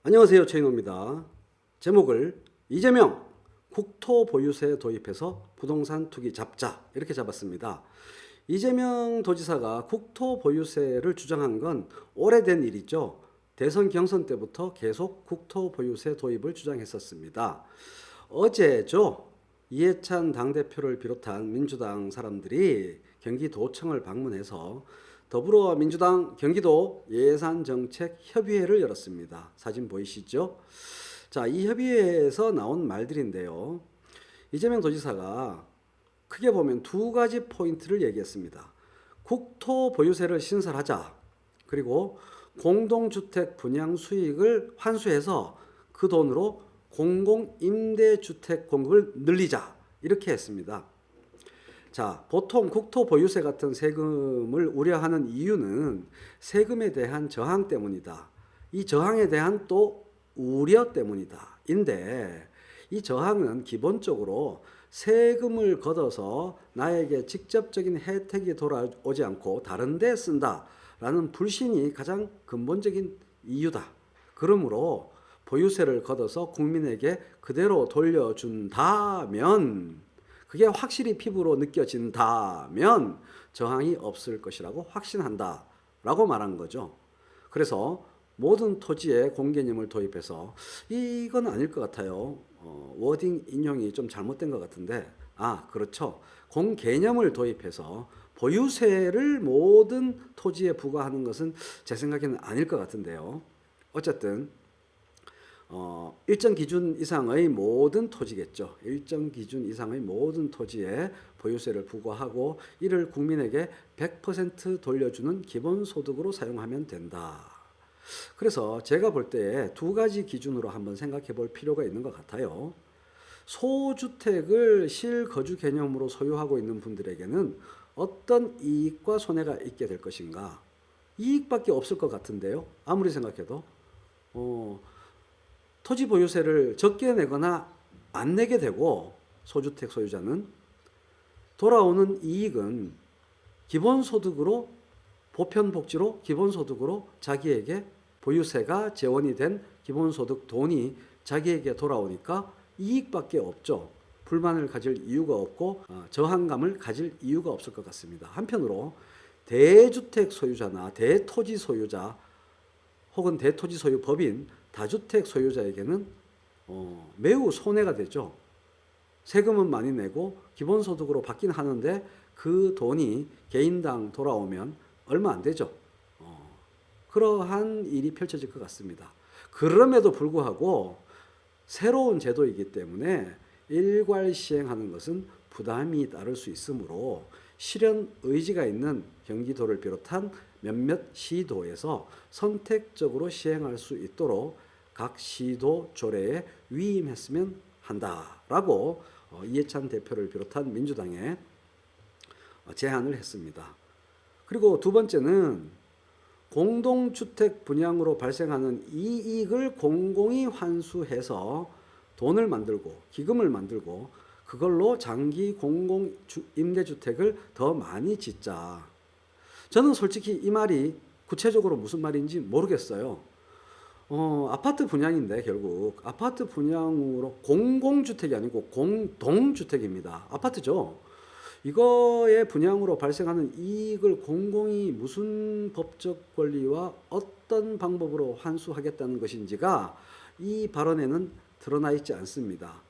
안녕하세요, 최인호입니다. 제목을 이재명 국토보유세 도입해서 부동산 투기 잡자 이렇게 잡았습니다. 이재명 도지사가 국토보유세를 주장한 건 오래된 일이죠. 대선 경선 때부터 계속 국토보유세 도입을 주장했었습니다. 어제죠. 이해찬 당대표를 비롯한 민주당 사람들이 경기도청을 방문해서 더불어민주당 경기도 예산정책협의회를 열었습니다. 사진 보이시죠? 자, 이 협의회에서 나온 말들인데요. 이재명 도지사가 크게 보면 두 가지 포인트를 얘기했습니다. 국토보유세를 신설하자. 그리고 공동주택 분양 수익을 환수해서 그 돈으로 공공임대주택 공급을 늘리자. 이렇게 했습니다. 자, 보통 국토보유세 같은 세금을 우려하는 이유는 세금에 대한 저항 때문이다. 이 저항에 대한 또 우려 때문이다. 인데 이 저항은 기본적으로 세금을 걷어서 나에게 직접적인 혜택이 돌아오지 않고 다른 데 쓴다라는 불신이 가장 근본적인 이유다. 그러므로 보유세를 걷어서 국민에게 그대로 돌려준다면 그게 확실히 피부로 느껴진다면 저항이 없을 것이라고 확신한다 라고 말한 거죠. 그래서 모든 토지에 공개념을 도입해서 이건 아닐 것 같아요. 워딩 인용이 좀 잘못된 것 같은데 그렇죠. 공개념을 도입해서 보유세를 모든 토지에 부과하는 것은 제 생각에는 아닐 것 같은데요. 어쨌든 일정 기준 이상의 모든 토지겠죠. 일정 기준 이상의 모든 토지에 보유세를 부과하고 이를 국민에게 100% 돌려주는 기본소득으로 사용하면 된다. 그래서 제가 볼 때 두 가지 기준으로 한번 생각해 볼 필요가 있는 것 같아요. 소주택을 실거주 개념으로 소유하고 있는 분들에게는 어떤 이익과 손해가 있게 될 것인가? 이익밖에 없을 것 같은데요. 아무리 생각해도. 토지 보유세를 적게 내거나 안 내게 되고 소주택 소유자는 돌아오는 이익은 기본소득으로 보편복지로 기본소득으로 자기에게 보유세가 재원이 된 기본소득 돈이 자기에게 돌아오니까 이익밖에 없죠. 불만을 가질 이유가 없고 저항감을 가질 이유가 없을 것 같습니다. 한편으로 대주택 소유자나 대토지 소유자 혹은 대토지 소유 법인 다주택 소유자에게는 매우 손해가 되죠. 세금은 많이 내고 기본소득으로 받긴 하는데 그 돈이 개인당 돌아오면 얼마 안 되죠. 그러한 일이 펼쳐질 것 같습니다. 그럼에도 불구하고 새로운 제도이기 때문에 일괄 시행하는 것은 부담이 따를 수 있으므로 실현 의지가 있는 경기도를 비롯한 몇몇 시도에서 선택적으로 시행할 수 있도록 각 시도 조례에 위임했으면 한다라고 이해찬 대표를 비롯한 민주당에 제안을 했습니다. 그리고 두 번째는 공동주택 분양으로 발생하는 이익을 공공이 환수해서 돈을 만들고 기금을 만들고 그걸로 장기 공공 임대주택을 더 많이 짓자. 저는 솔직히 이 말이 구체적으로 무슨 말인지 모르겠어요. 아파트 분양인데 결국 아파트 분양으로 공공주택이 아니고 공동주택입니다. 아파트죠. 이거의 분양으로 발생하는 이익을 공공이 무슨 법적 권리와 어떤 방법으로 환수하겠다는 것인지가 이 발언에는 드러나 있지 않습니다.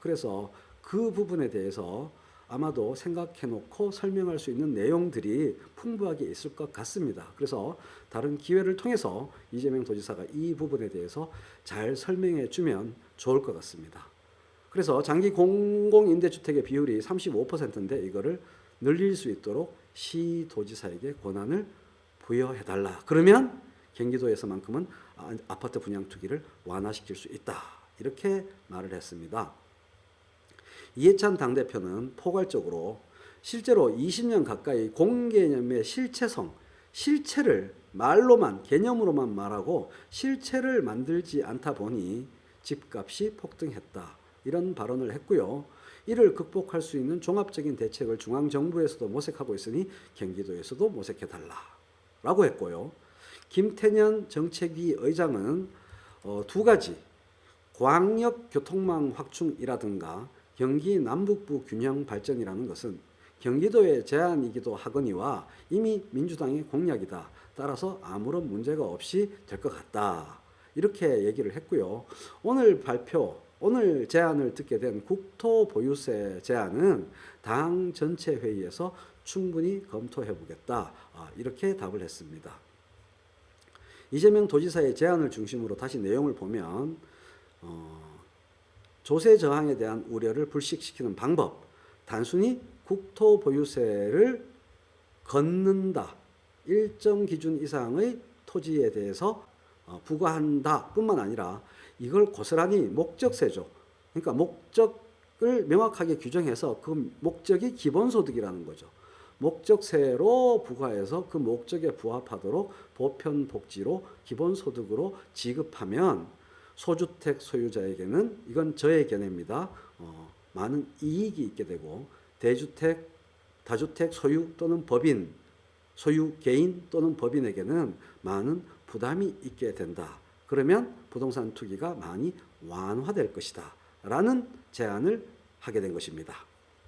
그래서 그 부분에 대해서 아마도 생각해 놓고 설명할 수 있는 내용들이 풍부하게 있을 것 같습니다. 그래서 다른 기회를 통해서 이재명 도지사가 이 부분에 대해서 잘 설명해 주면 좋을 것 같습니다. 그래서 장기 공공임대주택의 비율이 35%인데 이거를 늘릴 수 있도록 시도지사에게 권한을 부여해달라. 그러면 경기도에서만큼은 아파트 분양 투기를 완화시킬 수 있다. 이렇게 말을 했습니다. 이해찬 당대표는 포괄적으로 실제로 20년 가까이 공개념의 실체를 말로만 개념으로만 말하고 실체를 만들지 않다 보니 집값이 폭등했다. 이런 발언을 했고요. 이를 극복할 수 있는 종합적인 대책을 중앙정부에서도 모색하고 있으니 경기도에서도 모색해달라라고 했고요. 김태년 정책위 의장은 두 가지 광역교통망 확충이라든가 경기 남북부 균형 발전이라는 것은 경기도의 제안이기도 하거니와 이미 민주당의 공약이다. 따라서 아무런 문제가 없이 될 것 같다. 이렇게 얘기를 했고요. 오늘 제안을 듣게 된 국토보유세 제안은 당 전체 회의에서 충분히 검토해 보겠다. 이렇게 답을 했습니다. 이재명 도지사의 제안을 중심으로 다시 내용을 보면 조세 저항에 대한 우려를 불식시키는 방법, 단순히 국토보유세를 걷는다, 일정 기준 이상의 토지에 대해서 부과한다 뿐만 아니라 이걸 고스란히 목적세죠. 그러니까 목적을 명확하게 규정해서 그 목적이 기본소득이라는 거죠. 목적세로 부과해서 그 목적에 부합하도록 보편복지로 기본소득으로 지급하면 소주택 소유자에게는, 이건 저의 견해입니다, 많은 이익이 있게 되고 대주택, 다주택 소유 또는 법인, 소유 개인 또는 법인에게는 많은 부담이 있게 된다. 그러면 부동산 투기가 많이 완화될 것이다. 라는 제안을 하게 된 것입니다.